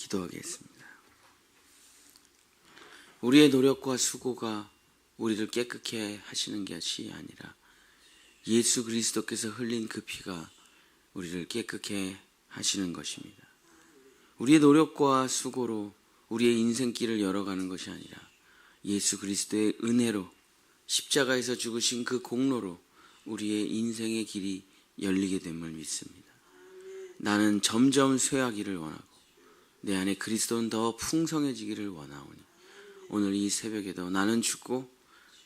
기도하겠습니다. 우리의 노력과 수고가 우리를 깨끗게 하시는 것이 아니라 예수 그리스도께서 흘린 그 피가 우리를 깨끗게 하시는 것입니다. 우리의 노력과 수고로 우리의 인생길을 열어가는 것이 아니라 예수 그리스도의 은혜로 십자가에서 죽으신 그 공로로 우리의 인생의 길이 열리게 됨을 믿습니다. 나는 점점 쇠하기를 원하고 내 안에 그리스도는 더 풍성해지기를 원하오니 오늘 이 새벽에도 나는 죽고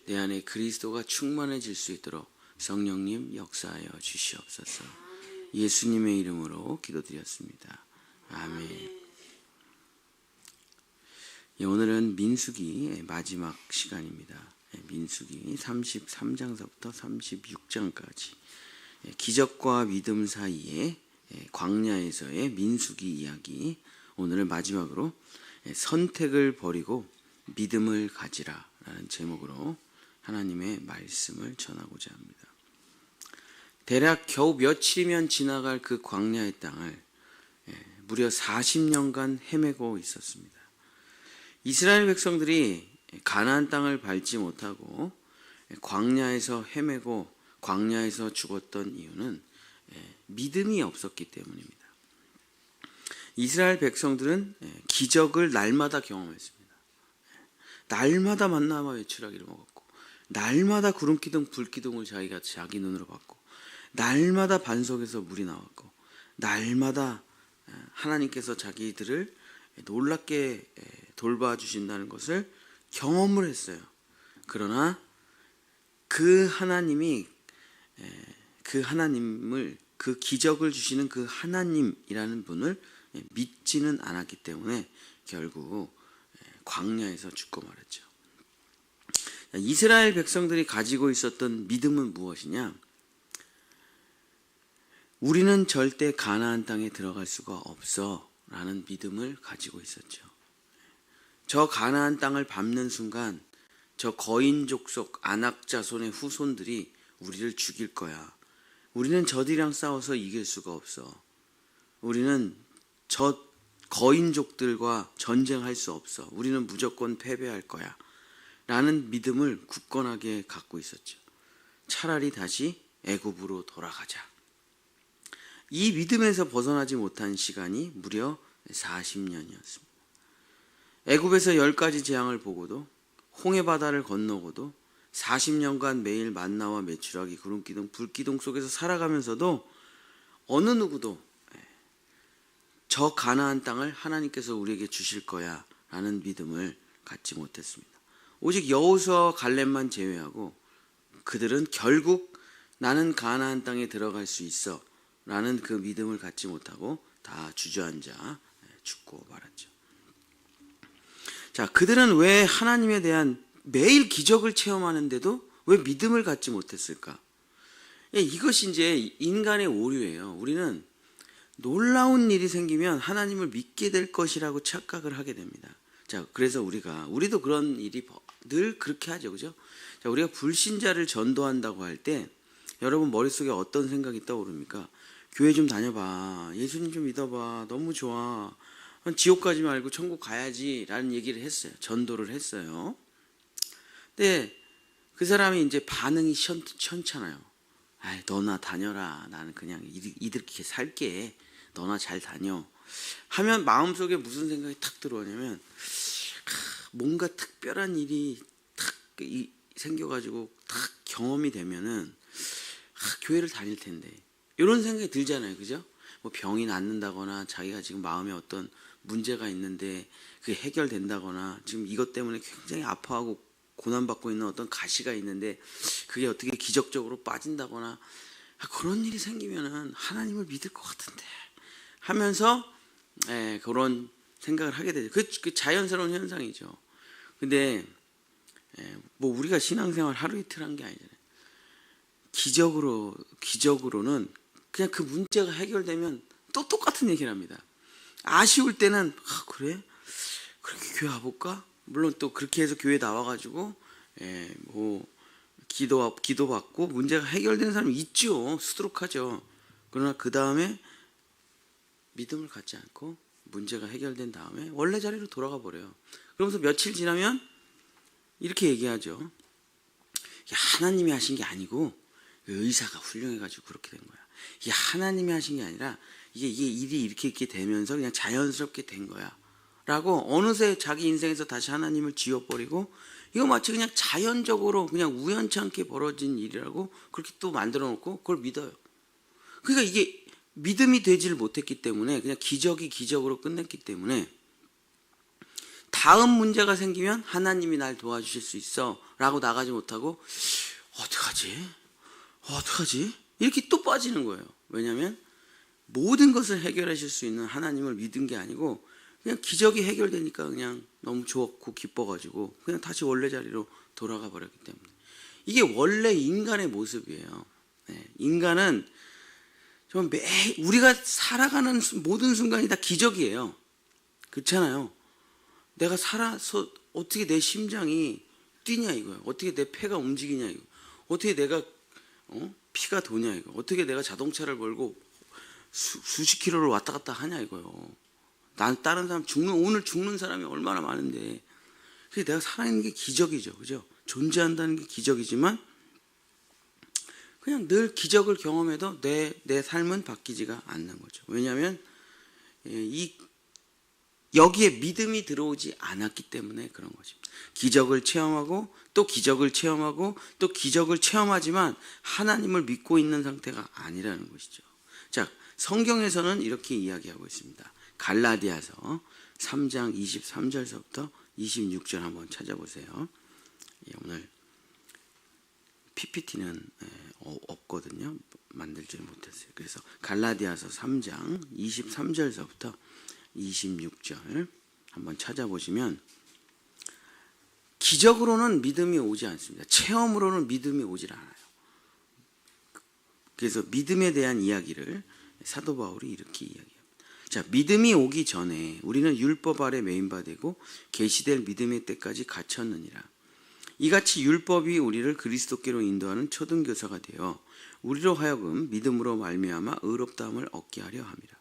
내 안에 그리스도가 충만해질 수 있도록 성령님 역사하여 주시옵소서. 예수님의 이름으로 기도드렸습니다. 아멘. 오늘은 민수기 마지막 시간입니다. 민수기 33장서부터 36장까지 기적과 믿음 사이에 광야에서의 민수기 이야기, 오늘은 마지막으로 선택을 버리고 믿음을 가지라 라는 제목으로 하나님의 말씀을 전하고자 합니다. 대략 겨우 며칠이면 지나갈 그 광야의 땅을 무려 40년간 헤매고 있었습니다. 이스라엘 백성들이 가나안 땅을 밟지 못하고 광야에서 헤매고 광야에서 죽었던 이유는 믿음이 없었기 때문입니다. 이스라엘 백성들은 기적을 날마다 경험했습니다. 날마다 만나와 외출하기를 먹었고, 날마다 구름기둥 불기둥을 자기 눈으로 봤고, 날마다 반석에서 물이 나왔고, 날마다 하나님께서 자기들을 놀랍게 돌봐주신다는 것을 경험을 했어요. 그러나 그 하나님이 그 하나님을, 그 기적을 주시는 그 하나님이라는 분을 믿지는 않았기 때문에 결국 광야에서 죽고 말았죠. 이스라엘 백성들이 가지고 있었던 믿음은 무엇이냐? 우리는 절대 가나안 땅에 들어갈 수가 없어 라는 믿음을 가지고 있었죠. 저 가나안 땅을 밟는 순간 저 거인족 속 아낙 자손의 후손들이 우리를 죽일 거야. 우리는 저들이랑 싸워서 이길 수가 없어. 우리는 저 거인족들과 전쟁할 수 없어. 우리는 무조건 패배할 거야 라는 믿음을 굳건하게 갖고 있었죠. 차라리 다시 애굽으로 돌아가자. 이 믿음에서 벗어나지 못한 시간이 무려 40년이었습니다. 애굽에서 10가지 재앙을 보고도, 홍해바다를 건너고도, 40년간 매일 만나와 메추라기 구름기둥 불기둥 속에서 살아가면서도 어느 누구도 저 가나안 땅을 하나님께서 우리에게 주실 거야 라는 믿음을 갖지 못했습니다. 오직 여호수아와 갈렙만 제외하고 그들은 결국 나는 가나안 땅에 들어갈 수 있어 라는 그 믿음을 갖지 못하고 다 주저앉아 죽고 말았죠. 자, 그들은 왜 하나님에 대한 매일 기적을 체험하는데도 왜 믿음을 갖지 못했을까? 이것이 이제 인간의 오류예요. 우리는 놀라운 일이 생기면 하나님을 믿게 될 것이라고 착각을 하게 됩니다. 자, 그래서 우리도 그런 일이 늘 그렇게 하죠. 그죠? 자, 우리가 불신자를 전도한다고 할 때 여러분 머릿속에 어떤 생각이 떠오릅니까? 교회 좀 다녀봐. 예수님 좀 믿어봐. 너무 좋아. 지옥 가지 말고 천국 가야지 라는 얘기를 했어요. 전도를 했어요. 근데 그 사람이 이제 반응이 시원찮아요. 아이, 너나 다녀라. 나는 그냥 이들끼리 살게. 너나 잘 다녀. 하면 마음속에 무슨 생각이 탁 들어오냐면 뭔가 특별한 일이 탁 생겨가지고 탁 경험이 되면은 교회를 다닐 텐데 이런 생각이 들잖아요. 그죠? 뭐 병이 낫는다거나 자기가 지금 마음에 어떤 문제가 있는데 그게 해결된다거나 지금 이것 때문에 굉장히 아파하고 고난받고 있는 어떤 가시가 있는데 그게 어떻게 기적적으로 빠진다거나 그런 일이 생기면은 하나님을 믿을 것 같은데 하면서 그런 생각을 하게 되죠. 그 자연스러운 현상이죠. 근데 뭐 우리가 신앙생활 하루 이틀 한 게 아니잖아요. 기적으로는 그냥 그 문제가 해결되면 또 똑같은 얘기를 합니다. 아쉬울 때는 그래? 그렇게 교회 와볼까? 물론 또 그렇게 해서 교회 나와가지고 뭐 기도받고 문제가 해결되는 사람이 있죠. 수두룩하죠. 그러나 그 다음에 믿음을 갖지 않고 문제가 해결된 다음에 원래 자리로 돌아가 버려요. 그러면서 며칠 지나면 이렇게 얘기하죠. 이게 하나님이 하신 게 아니고 의사가 훌륭해가지고 그렇게 된 거야. 이게 하나님이 하신 게 아니라 이게 일이 이렇게 되면서 그냥 자연스럽게 된 거야. 라고 어느새 자기 인생에서 다시 하나님을 지워버리고 이거 마치 그냥 자연적으로 그냥 우연찮게 벌어진 일이라고 그렇게 또 만들어 놓고 그걸 믿어요. 그러니까 이게 믿음이 되지를 못했기 때문에 그냥 기적이 기적으로 끝냈기 때문에 다음 문제가 생기면 하나님이 날 도와주실 수 있어 라고 나가지 못하고 어떡하지? 이렇게 또 빠지는 거예요. 왜냐하면 모든 것을 해결하실 수 있는 하나님을 믿은 게 아니고 그냥 기적이 해결되니까 그냥 너무 좋고 기뻐가지고 그냥 다시 원래 자리로 돌아가 버렸기 때문에 이게 원래 인간의 모습이에요. 인간은 우리가 살아가는 모든 순간이 다 기적이에요. 그렇잖아요. 내가 살아서 어떻게 내 심장이 뛰냐 이거예요. 어떻게 내 폐가 움직이냐 이거. 어떻게 내가 피가 도냐 이거. 어떻게 내가 자동차를 몰고 수십 킬로를 왔다 갔다 하냐 이거요. 난 다른 사람 오늘 죽는 사람이 얼마나 많은데. 그래서 내가 살아있는 게 기적이죠. 그죠? 존재한다는 게 기적이지만 그냥 늘 기적을 경험해도 내 삶은 바뀌지가 않는 거죠. 왜냐하면 여기에 믿음이 들어오지 않았기 때문에 그런 것입니다. 기적을 체험하고 또 기적을 체험하고 또 기적을 체험하지만 하나님을 믿고 있는 상태가 아니라는 것이죠. 자, 성경에서는 이렇게 이야기하고 있습니다. 갈라디아서 3장 23절서부터 26절 한번 찾아보세요. 오늘 PPT는 없거든요. 만들지 못했어요. 그래서 갈라디아서 3장 23절서부터 26절 한번 찾아보시면 기적으로는 믿음이 오지 않습니다. 체험으로는 믿음이 오질 않아요. 그래서 믿음에 대한 이야기를 사도 바울이 이렇게 이야기합니다. 자, 믿음이 오기 전에 우리는 율법 아래 매인바 되고 계시될 믿음의 때까지 갇혔느니라. 이같이 율법이 우리를 그리스도께로 인도하는 초등교사가 되어 우리로 하여금 믿음으로 말미암아 의롭다함을 얻게 하려 함이라.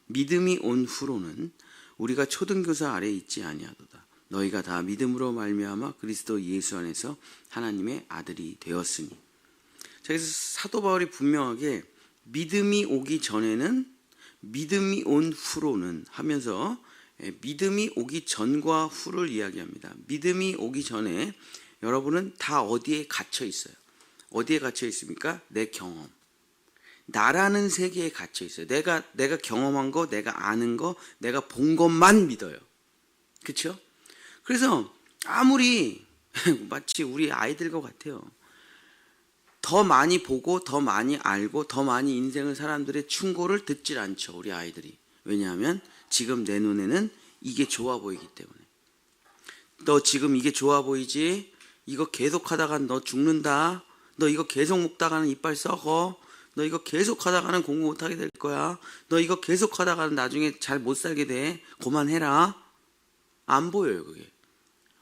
믿음이 온 후로는 우리가 초등교사 아래 있지 아니하도다. 너희가 다 믿음으로 말미암아 그리스도 예수 안에서 하나님의 아들이 되었으니. 자, 그래서 사도 바울이 분명하게 믿음이 오기 전에는 믿음이 온 후로는 하면서 믿음이 오기 전과 후를 이야기합니다. 믿음이 오기 전에 여러분은 다 어디에 갇혀 있어요? 어디에 갇혀 있습니까? 내 경험. 나라는 세계에 갇혀 있어요. 내가 경험한 거, 내가 아는 거, 내가 본 것만 믿어요. 그렇죠? 그래서 아무리 마치 우리 아이들과 같아요. 더 많이 보고 더 많이 알고 더 많이 인생을 사람들의 충고를 듣질 않죠. 우리 아이들이. 왜냐하면 지금 내 눈에는 이게 좋아 보이기 때문에. 너 지금 이게 좋아 보이지? 이거 계속 하다가 너 죽는다. 너 이거 계속 먹다가는 이빨 썩어. 너 이거 계속 하다가는 공부 못하게 될 거야. 너 이거 계속 하다가는 나중에 잘 못 살게 돼. 그만해라. 안 보여요 그게.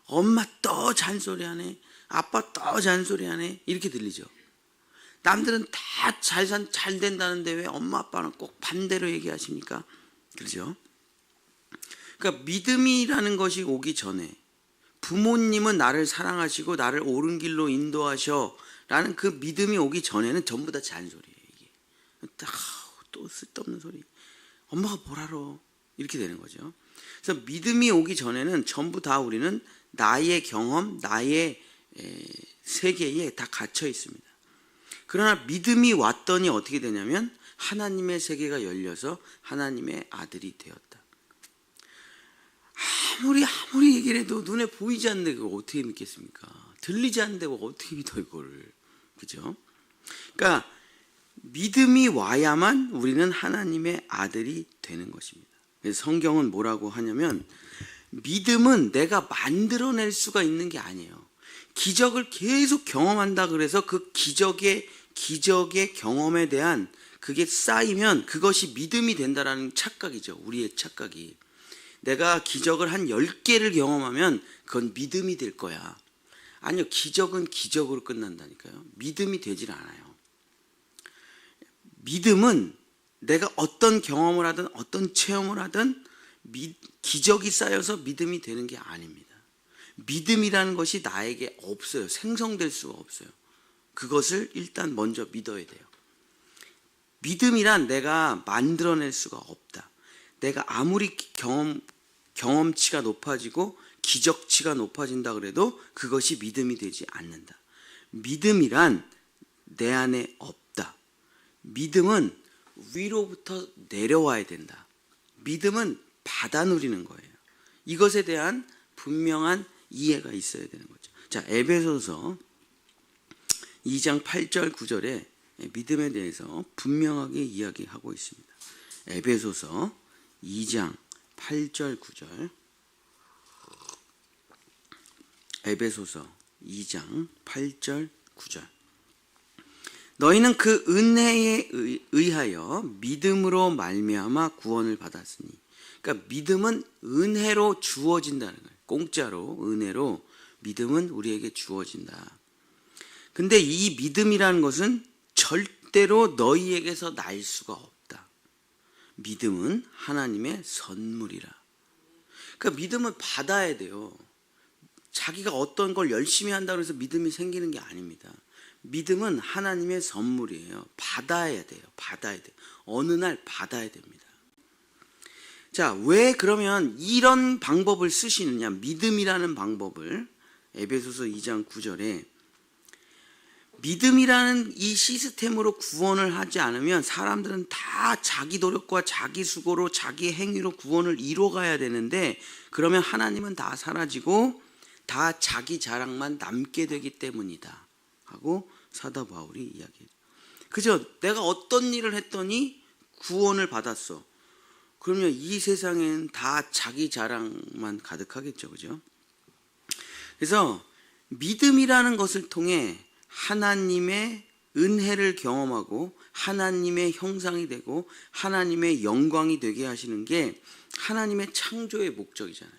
엄마 또 잔소리하네. 아빠 또 잔소리하네. 이렇게 들리죠. 남들은 다 잘 된다는데 왜 엄마 아빠는 꼭 반대로 얘기하십니까? 그렇죠? 그러니까 믿음이라는 것이 오기 전에 부모님은 나를 사랑하시고 나를 옳은 길로 인도하셔 라는 그 믿음이 오기 전에는 전부 다 잔소리예요. 이게 또 쓸데없는 소리. 엄마가 뭘 알아. 이렇게 되는 거죠. 그래서 믿음이 오기 전에는 전부 다 우리는 나의 경험, 나의 세계에 다 갇혀 있습니다. 그러나 믿음이 왔더니 어떻게 되냐면 하나님의 세계가 열려서 하나님의 아들이 되었다. 아무리 얘기를 해도 눈에 보이지 않는데 그걸 어떻게 믿겠습니까? 들리지 않는데 어떻게 믿어 이거를. 그죠? 그러니까 믿음이 와야만 우리는 하나님의 아들이 되는 것입니다. 그래서 성경은 뭐라고 하냐면 믿음은 내가 만들어낼 수가 있는 게 아니에요. 기적을 계속 경험한다 그래서 그 기적의 경험에 대한 그게 쌓이면 그것이 믿음이 된다라는 착각이죠. 우리의 착각이. 내가 기적을 한 10개를 경험하면 그건 믿음이 될 거야. 아니요. 기적은 기적으로 끝난다니까요. 믿음이 되질 않아요. 믿음은 내가 어떤 경험을 하든 어떤 체험을 하든 기적이 쌓여서 믿음이 되는 게 아닙니다. 믿음이라는 것이 나에게 없어요. 생성될 수가 없어요. 그것을 일단 먼저 믿어야 돼요. 믿음이란 내가 만들어낼 수가 없다. 내가 아무리 경험치가 높아지고 기적치가 높아진다 그래도 그것이 믿음이 되지 않는다. 믿음이란 내 안에 없다. 믿음은 위로부터 내려와야 된다. 믿음은 받아 누리는 거예요. 이것에 대한 분명한 이해가 있어야 되는 거죠. 자, 에베소서 2장 8절 9절에 믿음에 대해서 분명하게 이야기하고 있습니다. 에베소서 2장 8절 9절. 에베소서 2장 8절 9절. 너희는 그 은혜에 의하여 믿음으로 말미암아 구원을 받았으니. 그러니까 믿음은 은혜로 주어진다는 거예요. 공짜로, 은혜로 믿음은 우리에게 주어진다. 근데 이 믿음이라는 것은 절대로 너희에게서 날 수가 없다. 믿음은 하나님의 선물이라. 그러니까 믿음은 받아야 돼요. 자기가 어떤 걸 열심히 한다고 해서 믿음이 생기는 게 아닙니다. 믿음은 하나님의 선물이에요. 받아야 돼요. 받아야 돼요. 어느 날 받아야 됩니다. 자, 왜 그러면 이런 방법을 쓰시느냐? 믿음이라는 방법을 에베소서 2장 9절에 믿음이라는 이 시스템으로 구원을 하지 않으면 사람들은 다 자기 노력과 자기 수고로 자기 행위로 구원을 이뤄가야 되는데 그러면 하나님은 다 사라지고 다 자기 자랑만 남게 되기 때문이다 하고 사도 바울이 이야기해요. 그죠? 내가 어떤 일을 했더니 구원을 받았어. 그러면 이 세상엔 다 자기 자랑만 가득하겠죠. 그죠? 그래서 믿음이라는 것을 통해 하나님의 은혜를 경험하고 하나님의 형상이 되고 하나님의 영광이 되게 하시는 게 하나님의 창조의 목적이잖아요.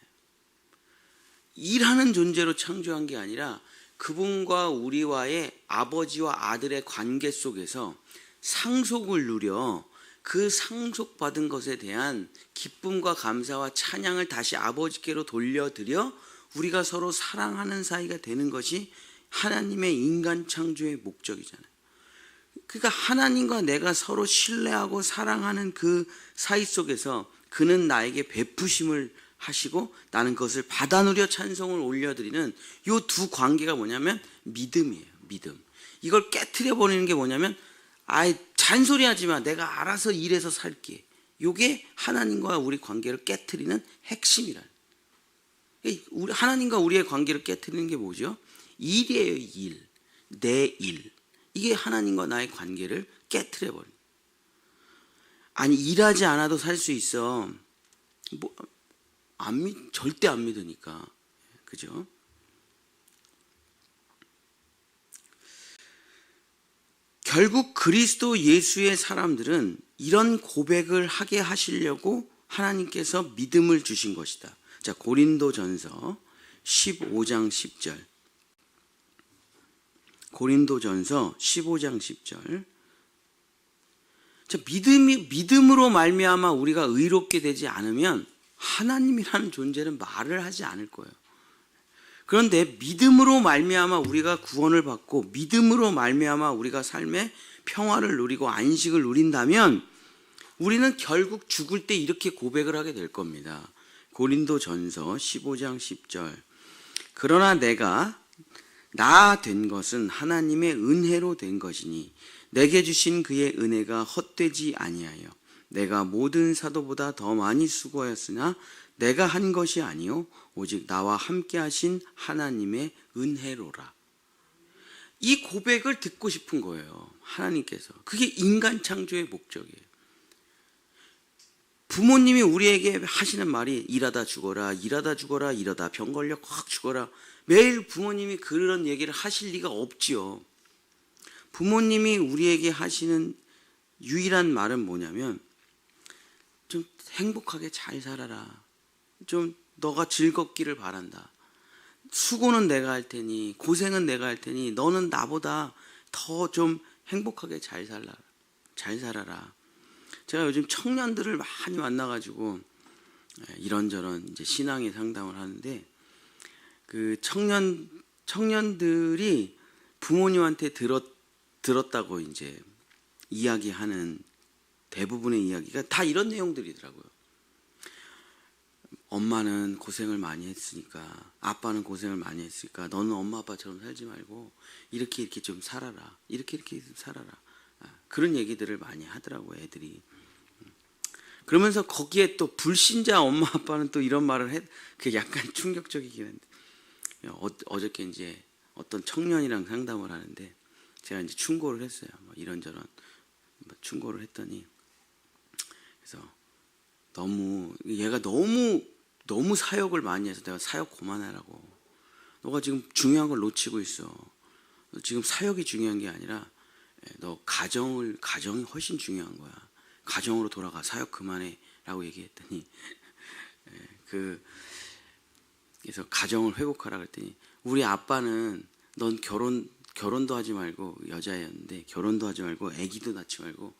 일하는 존재로 창조한 게 아니라 그분과 우리와의 아버지와 아들의 관계 속에서 상속을 누려 그 상속받은 것에 대한 기쁨과 감사와 찬양을 다시 아버지께로 돌려드려 우리가 서로 사랑하는 사이가 되는 것이 하나님의 인간 창조의 목적이잖아요. 그러니까 하나님과 내가 서로 신뢰하고 사랑하는 그 사이 속에서 그는 나에게 베푸심을 하시고 나는 그것을 받아 누려 찬송을 올려드리는 이 두 관계가 뭐냐면 믿음이에요. 믿음. 이걸 깨트려 버리는 게 뭐냐면 잔소리하지 마. 내가 알아서 일해서 살게. 이게 하나님과 우리 관계를 깨트리는 핵심이라는. 하나님과 우리의 관계를 깨트리는 게 뭐죠? 일이에요. 일. 내 일. 이게 하나님과 나의 관계를 깨트려 버려. 아니 일하지 않아도 살 수 있어. 절대 안 믿으니까. 그죠? 결국 그리스도 예수의 사람들은 이런 고백을 하게 하시려고 하나님께서 믿음을 주신 것이다. 자, 고린도전서 15장 10절. 고린도전서 15장 10절. 자, 믿음으로 말미암아 우리가 의롭게 되지 않으면 하나님이라는 존재는 말을 하지 않을 거예요. 그런데 믿음으로 말미암아 우리가 구원을 받고 믿음으로 말미암아 우리가 삶의 평화를 누리고 안식을 누린다면 우리는 결국 죽을 때 이렇게 고백을 하게 될 겁니다. 고린도전서 15장 10절. 그러나 내가 나 된 것은 하나님의 은혜로 된 것이니 내게 주신 그의 은혜가 헛되지 아니하여 내가 모든 사도보다 더 많이 수고하였으나 내가 한 것이 아니요 오직 나와 함께 하신 하나님의 은혜로라. 이 고백을 듣고 싶은 거예요. 하나님께서. 그게 인간 창조의 목적이에요. 부모님이 우리에게 하시는 말이 일하다 죽어라, 일하다 죽어라, 이러다 병 걸려 확 죽어라. 매일 부모님이 그런 얘기를 하실 리가 없지요. 부모님이 우리에게 하시는 유일한 말은 뭐냐면 좀 행복하게 잘 살아라. 좀 너가 즐겁기를 바란다. 수고는 내가 할 테니 고생은 내가 할 테니 너는 나보다 더 좀 행복하게 잘 살아라. 제가 요즘 청년들을 많이 만나가지고 이런저런 이제 신앙의 상담을 하는데 그 청년들이 부모님한테 들었다고 이제 이야기하는 대부분의 이야기가 다 이런 내용들이더라고요. 엄마는 고생을 많이 했으니까, 아빠는 고생을 많이 했으니까 너는 엄마 아빠처럼 살지 말고 이렇게 좀 살아라, 이렇게 좀 살아라. 그런 얘기들을 많이 하더라고요, 애들이. 그러면서 거기에 또 불신자 엄마 아빠는 또 이런 말을 해. 그게 약간 충격적이긴 한데, 어저께 이제 어떤 청년이랑 상담을 하는데 제가 이제 충고를 했어요. 이런저런 충고를 했더니, 그래서 얘가 너무 사역을 많이 해서 내가 사역 그만하라고. 너가 지금 중요한 걸 놓치고 있어. 지금 사역이 중요한 게 아니라 너 가정이 훨씬 중요한 거야. 가정으로 돌아가, 사역 그만해라고 얘기했더니 그래서 가정을 회복하라 그랬더니 우리 아빠는 넌 결혼도 하지 말고, 여자였는데 결혼도 하지 말고 아기도 낳지 말고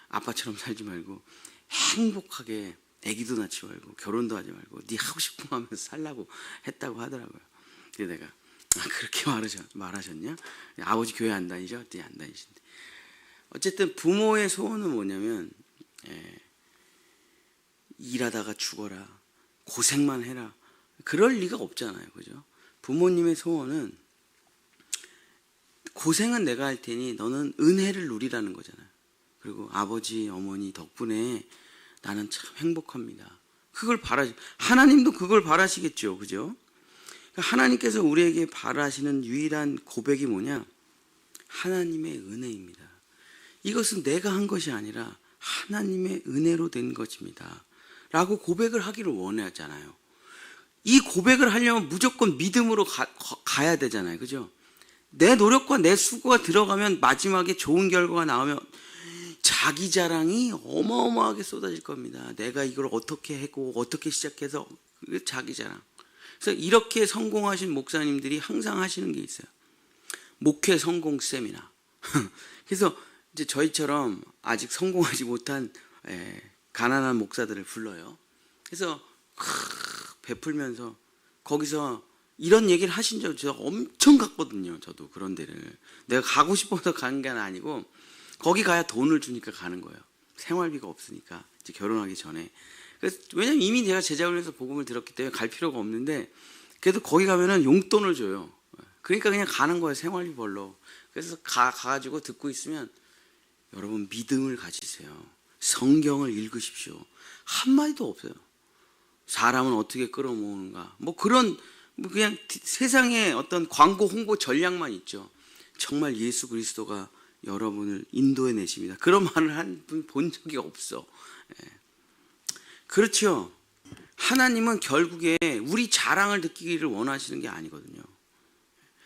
아빠처럼 살지 말고 행복하게 아기도 낳지 말고 결혼도 하지 말고 네 하고 싶은 거 하면서 살라고 했다고 하더라고요. 그래서 내가 그렇게 말하셨냐? 아버지 교회 안 다니죠? 네, 안 다니신데. 어쨌든 부모의 소원은 뭐냐면 일하다가 죽어라, 고생만 해라, 그럴 리가 없잖아요, 그죠? 부모님의 소원은 고생은 내가 할 테니 너는 은혜를 누리라는 거잖아요. 그리고 아버지 어머니 덕분에 나는 참 행복합니다. 그걸 하나님도 그걸 바라시겠죠, 그죠? 하나님께서 우리에게 바라시는 유일한 고백이 뭐냐? 하나님의 은혜입니다. 이것은 내가 한 것이 아니라 하나님의 은혜로 된 것입니다 라고 고백을 하기를 원하잖아요. 이 고백을 하려면 무조건 믿음으로 가야 되잖아요, 그죠? 내 노력과 내 수고가 들어가면 마지막에 좋은 결과가 나오면 자기 자랑이 어마어마하게 쏟아질 겁니다. 내가 이걸 어떻게 했고 어떻게 시작해서, 자기 자랑. 그래서 이렇게 성공하신 목사님들이 항상 하시는 게 있어요. 목회 성공 세미나. 그래서 이제 저희처럼 아직 성공하지 못한 가난한 목사들을 불러요. 그래서 베풀면서 거기서 이런 얘기를 하신 적 제가 엄청 갔거든요. 저도 그런 데를. 내가 가고 싶어서 가는 게 아니고 거기 가야 돈을 주니까 가는 거예요. 생활비가 없으니까, 이제 결혼하기 전에. 그래서 왜냐면 이미 제가 제자훈련에서 복음을 들었기 때문에 갈 필요가 없는데, 그래도 거기 가면은 용돈을 줘요. 그러니까 그냥 가는 거예요, 생활비 벌러. 그래서 가가지고 듣고 있으면, 여러분 믿음을 가지세요. 성경을 읽으십시오. 한마디도 없어요. 사람은 어떻게 끌어모으는가, 그냥 세상에 어떤 광고 홍보 전략만 있죠. 정말 예수 그리스도가 여러분을 인도해 내십니다, 그런 말을 한 분 본 적이 없어. 그렇죠. 하나님은 결국에 우리 자랑을 듣기를 원하시는 게 아니거든요.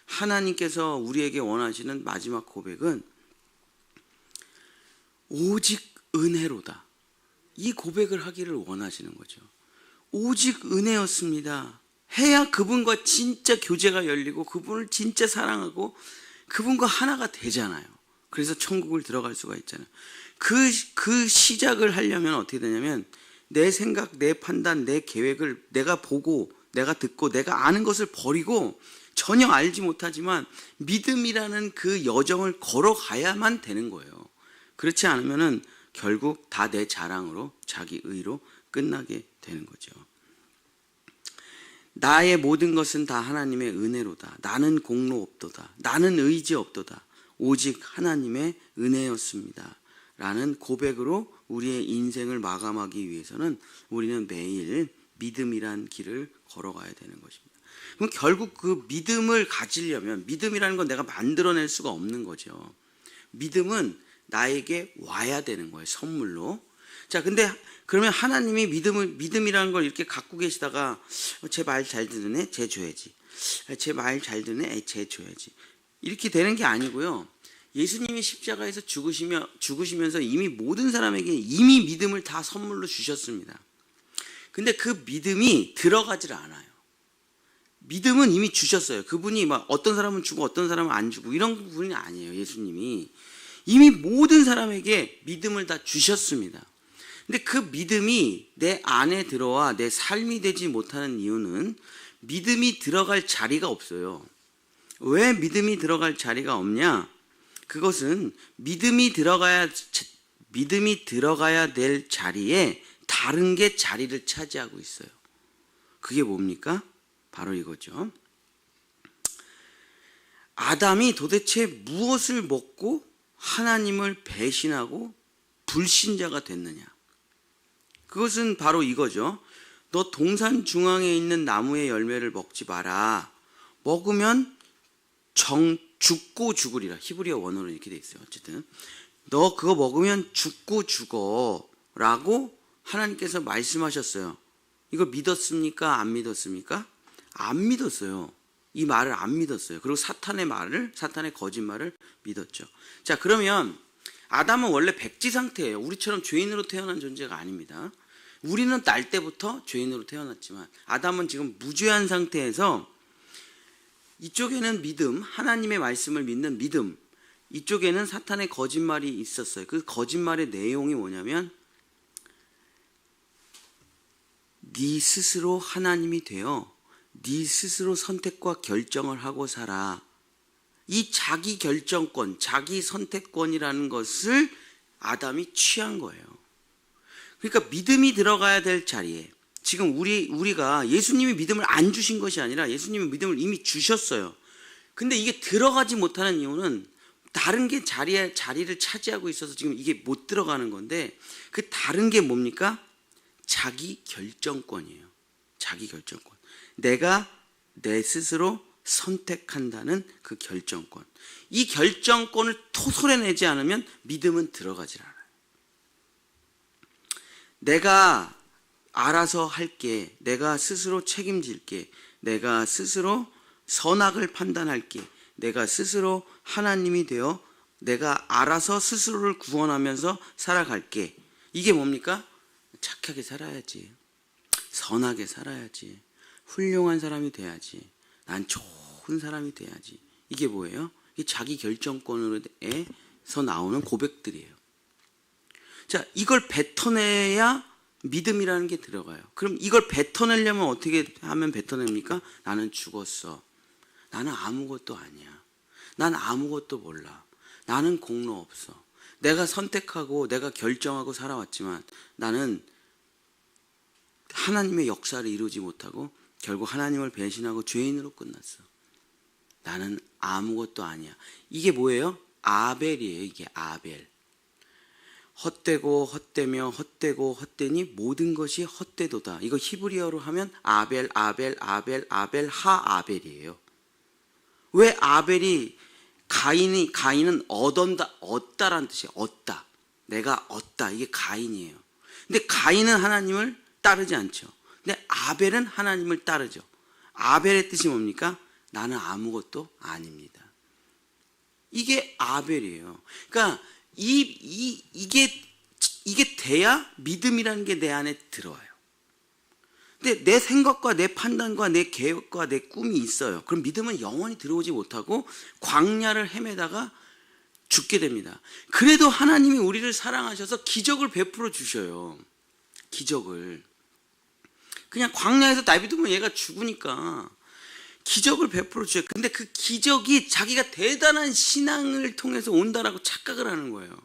하나님께서 우리에게 원하시는 마지막 고백은 오직 은혜로다, 이 고백을 하기를 원하시는 거죠. 오직 은혜였습니다 해야 그분과 진짜 교제가 열리고 그분을 진짜 사랑하고 그분과 하나가 되잖아요. 그래서 천국을 들어갈 수가 있잖아요. 그 시작을 하려면 어떻게 되냐면, 내 생각, 내 판단, 내 계획을 내가 보고, 내가 듣고, 내가 아는 것을 버리고, 전혀 알지 못하지만 믿음이라는 그 여정을 걸어가야만 되는 거예요. 그렇지 않으면은 결국 다 내 자랑으로, 자기 의로 끝나게 되는 거죠. 나의 모든 것은 다 하나님의 은혜로다. 나는 공로 없도다. 나는 의지 없도다. 오직 하나님의 은혜였습니다 라는 고백으로 우리의 인생을 마감하기 위해서는 우리는 매일 믿음이란 길을 걸어가야 되는 것입니다. 그럼 결국 그 믿음을 가지려면, 믿음이라는 건 내가 만들어낼 수가 없는 거죠. 믿음은 나에게 와야 되는 거예요, 선물로. 자, 근데 그러면 하나님이 믿음이라는 걸 이렇게 갖고 계시다가 제 말 잘 듣는 애, 쟤 줘야지. 제 말 잘 듣는 애, 쟤 줘야지. 이렇게 되는 게 아니고요. 예수님이 십자가에서 죽으시면서 이미 모든 사람에게 이미 믿음을 다 선물로 주셨습니다. 근데 그 믿음이 들어가질 않아요. 믿음은 이미 주셨어요. 그분이 막 어떤 사람은 주고 어떤 사람은 안 주고 이런 분이 아니에요. 예수님이 이미 모든 사람에게 믿음을 다 주셨습니다. 근데 그 믿음이 내 안에 들어와 내 삶이 되지 못하는 이유는 믿음이 들어갈 자리가 없어요. 왜 믿음이 들어갈 자리가 없냐? 그것은 믿음이 들어가야 될 자리에 다른 게 자리를 차지하고 있어요. 그게 뭡니까? 바로 이거죠. 아담이 도대체 무엇을 먹고 하나님을 배신하고 불신자가 됐느냐? 그것은 바로 이거죠. 너 동산 중앙에 있는 나무의 열매를 먹지 마라. 먹으면 죽고 죽으리라. 히브리어 원어로 이렇게 돼 있어요. 어쨌든 너 그거 먹으면 죽고 죽어 라고 하나님께서 말씀하셨어요. 이거 믿었습니까? 안 믿었습니까? 안 믿었어요. 이 말을 안 믿었어요. 그리고 사탄의 거짓말을 믿었죠. 자, 그러면 아담은 원래 백지 상태예요. 우리처럼 죄인으로 태어난 존재가 아닙니다. 우리는 날 때부터 죄인으로 태어났지만 아담은 지금 무죄한 상태에서 이쪽에는 믿음, 하나님의 말씀을 믿는 믿음, 이쪽에는 사탄의 거짓말이 있었어요. 그 거짓말의 내용이 뭐냐면 네 스스로 하나님이 되어 네 스스로 선택과 결정을 하고 살아. 이 자기 결정권, 자기 선택권이라는 것을 아담이 취한 거예요. 그러니까 믿음이 들어가야 될 자리에 지금 우리가 예수님이 믿음을 안 주신 것이 아니라 예수님이 믿음을 이미 주셨어요. 근데 이게 들어가지 못하는 이유는 다른 게 자리를 차지하고 있어서 지금 이게 못 들어가는 건데 그 다른 게 뭡니까? 자기 결정권이에요. 자기 결정권. 내가 내 스스로 선택한다는 그 결정권. 이 결정권을 토설해내지 않으면 믿음은 들어가질 않아요. 내가 알아서 할게. 내가 스스로 책임질게. 내가 스스로 선악을 판단할게. 내가 스스로 하나님이 되어 내가 알아서 스스로를 구원하면서 살아갈게. 이게 뭡니까? 착하게 살아야지. 선하게 살아야지. 훌륭한 사람이 돼야지. 난 좋은 사람이 돼야지. 이게 뭐예요? 이게 자기 결정권에서 나오는 고백들이에요. 자, 이걸 뱉어내야 믿음이라는 게 들어가요. 그럼 이걸 뱉어내려면 어떻게 하면 뱉어냅니까? 나는 죽었어. 나는 아무것도 아니야. 난 아무것도 몰라. 나는 공로 없어. 내가 선택하고 내가 결정하고 살아왔지만 나는 하나님의 역사를 이루지 못하고 결국 하나님을 배신하고 죄인으로 끝났어. 나는 아무것도 아니야. 이게 뭐예요? 아벨이에요. 이게 아벨. 헛되고 헛되며 헛되고 헛되니 모든 것이 헛되도다. 이거 히브리어로 하면 아벨 하 아벨이에요. 왜 아벨이 가인은 얻다라는 뜻이에요. 얻다. 내가 얻다. 이게 가인이에요. 근데 가인은 하나님을 따르지 않죠. 근데 아벨은 하나님을 따르죠. 아벨의 뜻이 뭡니까? 나는 아무것도 아닙니다. 이게 아벨이에요. 그러니까 이게 돼야 믿음이라는 게 내 안에 들어와요. 근데 내 생각과 내 판단과 내 계획과 내 꿈이 있어요. 그럼 믿음은 영원히 들어오지 못하고 광야를 헤매다가 죽게 됩니다. 그래도 하나님이 우리를 사랑하셔서 기적을 베풀어 주셔요. 기적을. 그냥 광야에서 내비두면 얘가 죽으니까 기적을 베풀어 주셔요. 근데 그 기적이 자기가 대단한 신앙을 통해서 온다라고 착각을 하는 거예요.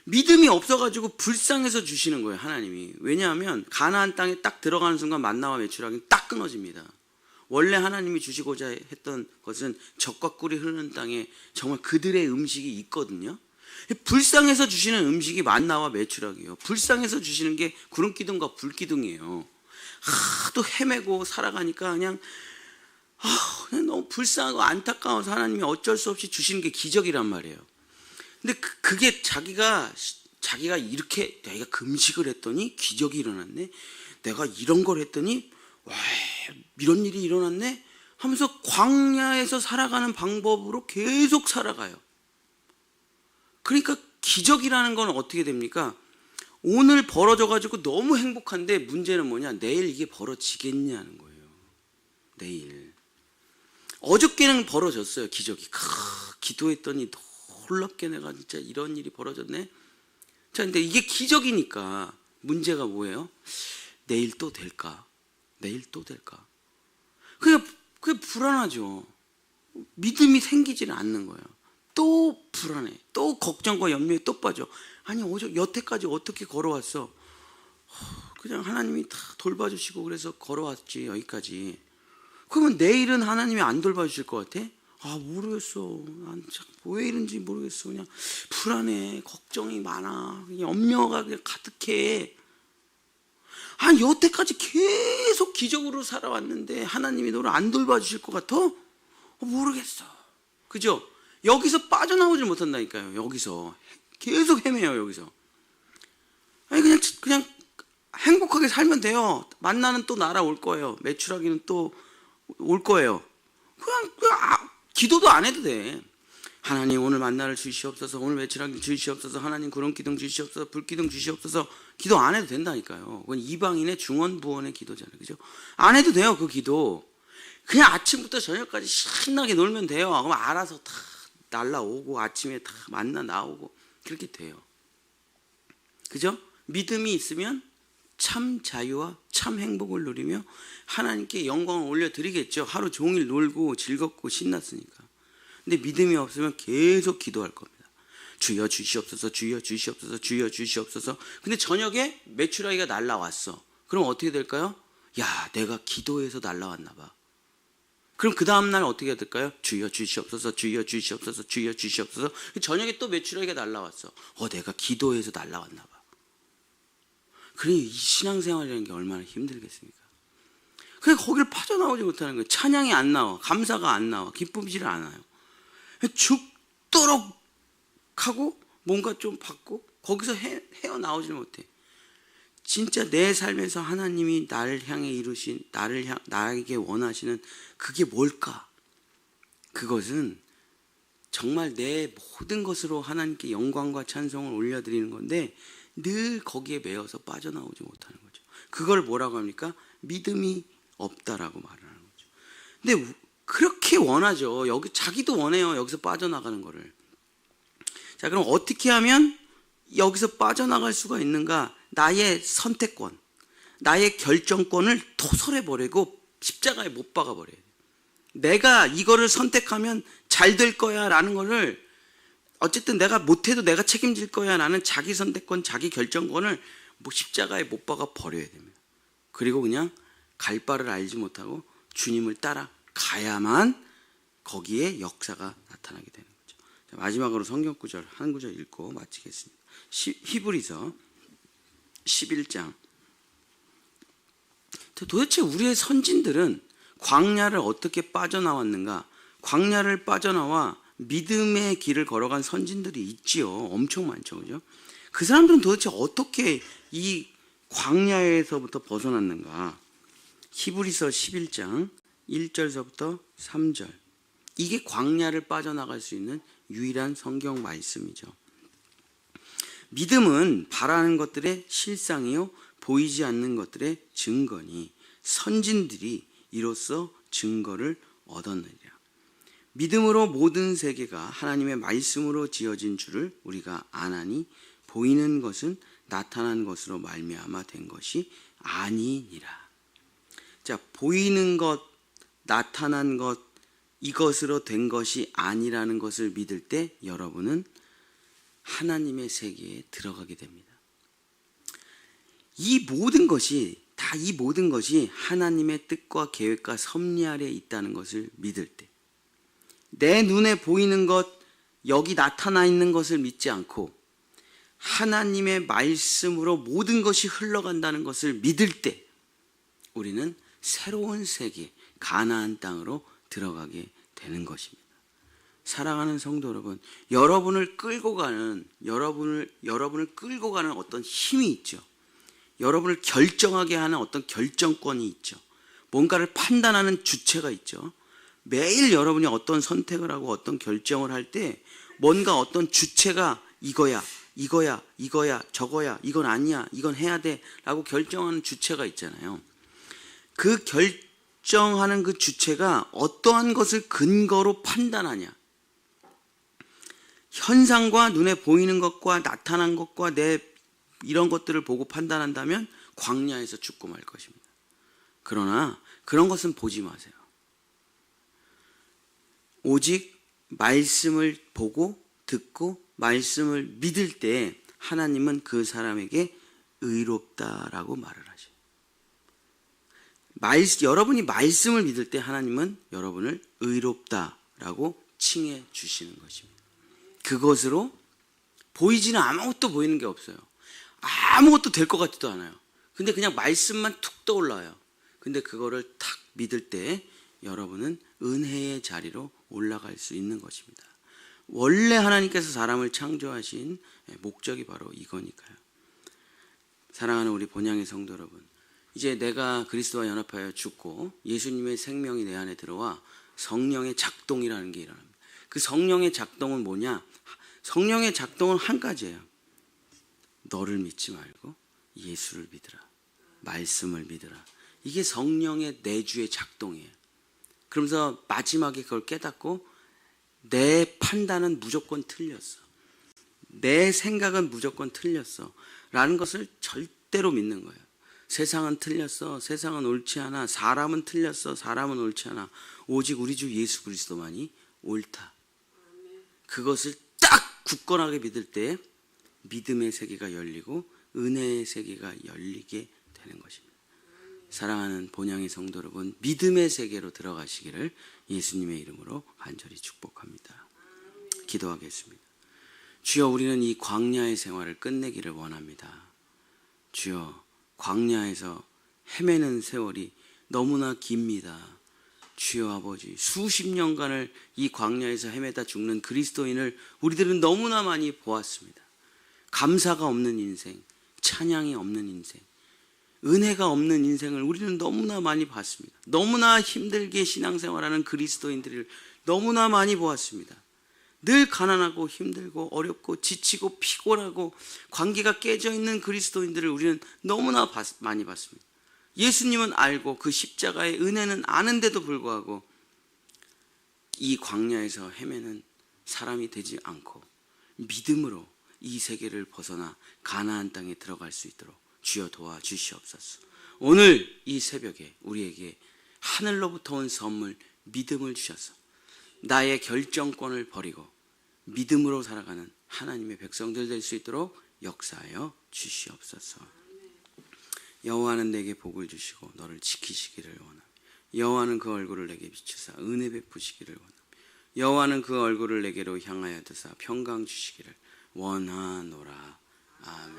믿음이 없어가지고 불쌍해서 주시는 거예요, 하나님이. 왜냐하면 가나안 땅에 딱 들어가는 순간 만나와 메추라기는 딱 끊어집니다. 원래 하나님이 주시고자 했던 것은 젖과 꿀이 흐르는 땅에 정말 그들의 음식이 있거든요. 불쌍해서 주시는 음식이 만나와 메추라기예요. 불쌍해서 주시는 게 구름기둥과 불기둥이에요. 하도 헤매고 살아가니까 그냥 너무 불쌍하고 안타까워서 하나님이 어쩔 수 없이 주시는 게 기적이란 말이에요. 근데 그게 자기가 이렇게 내가 금식을 했더니 기적이 일어났네. 내가 이런 걸 했더니 와, 이런 일이 일어났네 하면서 광야에서 살아가는 방법으로 계속 살아가요. 그러니까 기적이라는 건 어떻게 됩니까? 오늘 벌어져가지고 너무 행복한데 문제는 뭐냐? 내일 이게 벌어지겠냐는 거예요. 내일. 어저께는 벌어졌어요. 기적이. 기도했더니 놀랍게 내가 진짜 이런 일이 벌어졌네. 자, 근데 이게 기적이니까 문제가 뭐예요? 내일 또 될까? 내일 또 될까? 그게 불안하죠. 믿음이 생기지는 않는 거예요. 또 불안해. 또 걱정과 염려에 또 빠져. 아니 여태까지 어떻게 걸어왔어? 그냥 하나님이 다 돌봐주시고 그래서 걸어왔지 여기까지. 그러면 내일은 하나님이 안 돌봐주실 것 같아? 모르겠어. 난 왜 이런지 모르겠어. 그냥 불안해. 걱정이 많아. 염려가 그냥 가득해. 여태까지 계속 기적으로 살아왔는데 하나님이 너를 안 돌봐주실 것 같아? 모르겠어. 그죠? 여기서 빠져나오질 못한다니까요. 여기서 계속 헤매요. 여기서. 그냥 행복하게 살면 돼요. 만나는 또 날아올 거예요. 매출하기는 또 올 거예요. 그냥 기도도 안 해도 돼. 하나님 오늘 만나를 주시옵소서. 오늘 매출하기 주시옵소서. 하나님 구름 기둥 주시옵소서. 불 기둥 주시옵소서. 기도 안 해도 된다니까요. 그건 이방인의 중언부언의 기도잖아요. 그죠? 안 해도 돼요. 그 기도. 그냥 아침부터 저녁까지 신나게 놀면 돼요. 그럼 알아서 다 날라오고 아침에 다 만나 나오고 그렇게 돼요. 그죠? 믿음이 있으면 참 자유와 참 행복을 누리며 하나님께 영광을 올려드리겠죠. 하루 종일 놀고 즐겁고 신났으니까. 근데 믿음이 없으면 계속 기도할 겁니다. 주여 주시옵소서. 주여 주시옵소서. 주여 주시옵소서. 근데 저녁에 메추라기가 날라왔어. 그럼 어떻게 될까요? 내가 기도해서 날라왔나 봐. 그럼 그 다음날 어떻게 해야 될까요? 주여 주시옵소서. 주여 주시옵소서. 주여 주시옵소서. 저녁에 또 메추라기가 날라왔어. 내가 기도해서 날라왔나 봐. 그러니 이 신앙생활이라는 게 얼마나 힘들겠습니까? 그냥 거기를 빠져나오지 못하는 거예요. 찬양이 안 나와. 감사가 안 나와. 기쁨이질 않아요. 죽도록 하고 뭔가 좀 받고 거기서 헤어나오지 못해. 진짜 내 삶에서 하나님이 나를 향해 이루신 나에게 원하시는 그게 뭘까? 그것은 정말 내 모든 것으로 하나님께 영광과 찬송을 올려드리는 건데 늘 거기에 매여서 빠져나오지 못하는 거죠. 그걸 뭐라고 합니까? 믿음이 없다라고 말을 하는 거죠. 근데 그렇게 원하죠. 자기도 원해요. 여기서 빠져나가는 거를. 자, 그럼 어떻게 하면 여기서 빠져나갈 수가 있는가? 나의 선택권, 나의 결정권을 토설해버리고 십자가에 못 박아버려야 돼요. 내가 이거를 선택하면 잘 될 거야 라는 거를 어쨌든 내가 못해도 내가 책임질 거야 라는 자기 선택권, 자기 결정권을 십자가에 못 박아 버려야 됩니다. 그리고 그냥 갈 바를 알지 못하고 주님을 따라가야만 거기에 역사가 나타나게 되는 거죠. 자, 마지막으로 성경 구절 한 구절 읽고 마치겠습니다. 히브리서 11장. 도대체 우리의 선진들은 광야를 어떻게 빠져나왔는가? 광야를 빠져나와 믿음의 길을 걸어간 선진들이 있지요. 엄청 많죠. 그죠? 그 사람들은 도대체 어떻게 이 광야에서부터 벗어났는가? 히브리서 11장 1절서부터 3절. 이게 광야를 빠져나갈 수 있는 유일한 성경 말씀이죠. 믿음은 바라는 것들의 실상이요 보이지 않는 것들의 증거니 선진들이 이로써 증거를 얻었느니라. 믿음으로 모든 세계가 하나님의 말씀으로 지어진 줄을 우리가 아나니 보이는 것은 나타난 것으로 말미암아 된 것이 아니니라. 자, 보이는 것, 나타난 것, 이것으로 된 것이 아니라는 것을 믿을 때 여러분은 하나님의 세계에 들어가게 됩니다. 이 모든 것이 하나님의 뜻과 계획과 섭리 아래 있다는 것을 믿을 때, 내 눈에 보이는 것, 여기 나타나 있는 것을 믿지 않고 하나님의 말씀으로 모든 것이 흘러간다는 것을 믿을 때 우리는 새로운 세계, 가나안 땅으로 들어가게 되는 것입니다. 사랑하는 성도 여러분, 여러분을 끌고 가는 어떤 힘이 있죠. 여러분을 결정하게 하는 어떤 결정권이 있죠. 뭔가를 판단하는 주체가 있죠. 매일 여러분이 어떤 선택을 하고 어떤 결정을 할 때 뭔가 어떤 주체가 이거야, 저거야, 이건 아니야, 이건 해야 돼 라고 결정하는 주체가 있잖아요. 그 결정하는 그 주체가 어떠한 것을 근거로 판단하냐. 현상과 눈에 보이는 것과 나타난 것과 내 이런 것들을 보고 판단한다면 광야에서 죽고 말 것입니다. 그러나 그런 것은 보지 마세요. 오직 말씀을 보고 듣고 말씀을 믿을 때 하나님은 그 사람에게 의롭다라고 말을 하셔요. 여러분이 말씀을 믿을 때 하나님은 여러분을 의롭다라고 칭해 주시는 것입니다. 그것으로 보이지는 아무것도 보이는 게 없어요. 아무것도 될 것 같지도 않아요. 근데 그냥 말씀만 툭 떠올라요. 근데 그거를 탁 믿을 때 여러분은 은혜의 자리로 올라갈 수 있는 것입니다. 원래 하나님께서 사람을 창조하신 목적이 바로 이거니까요. 사랑하는 우리 본향의 성도 여러분, 이제 내가 그리스도와 연합하여 죽고 예수님의 생명이 내 안에 들어와 성령의 작동이라는 게 일어납니다. 그 성령의 작동은 뭐냐? 성령의 작동은 한 가지예요. 너를 믿지 말고 예수를 믿으라. 말씀을 믿으라. 이게 성령의 내주의 작동이에요. 그러면서 마지막에 그걸 깨닫고 내 판단은 무조건 틀렸어. 내 생각은 무조건 틀렸어. 라는 것을 절대로 믿는 거예요. 세상은 틀렸어. 세상은 옳지 않아. 사람은 틀렸어. 사람은 옳지 않아. 오직 우리 주 예수 그리스도만이 옳다. 그것을 딱 굳건하게 믿을 때 믿음의 세계가 열리고 은혜의 세계가 열리게 되는 것입니다. 사랑하는 본향의 성도 여러분, 믿음의 세계로 들어가시기를 예수님의 이름으로 간절히 축복합니다. 기도하겠습니다. 주여, 우리는 이 광야의 생활을 끝내기를 원합니다. 주여, 광야에서 헤매는 세월이 너무나 깁니다. 주여 아버지, 수십 년간을 이 광야에서 헤매다 죽는 그리스도인을 우리들은 너무나 많이 보았습니다. 감사가 없는 인생, 찬양이 없는 인생, 은혜가 없는 인생을 우리는 너무나 많이 봤습니다. 너무나 힘들게 신앙생활하는 그리스도인들을 너무나 많이 보았습니다. 늘 가난하고 힘들고 어렵고 지치고 피곤하고 관계가 깨져 있는 그리스도인들을 우리는 너무나 많이 봤습니다. 예수님은 알고 그 십자가의 은혜는 아는데도 불구하고 이 광야에서 헤매는 사람이 되지 않고 믿음으로 이 세계를 벗어나 가나안 땅에 들어갈 수 있도록 주여 도와주시옵소서. 오늘 이 새벽에 우리에게 하늘로부터 온 선물 믿음을 주셔서 나의 결정권을 버리고 믿음으로 살아가는 하나님의 백성들 될 수 있도록 역사하여 주시옵소서. 여호와는 내게 복을 주시고 너를 지키시기를 원하며 여호와는 그 얼굴을 내게 비추사 은혜 베푸시기를 원하며 여호와는 그 얼굴을 내게로 향하여 드사 평강 주시기를 원하노라. 아멘.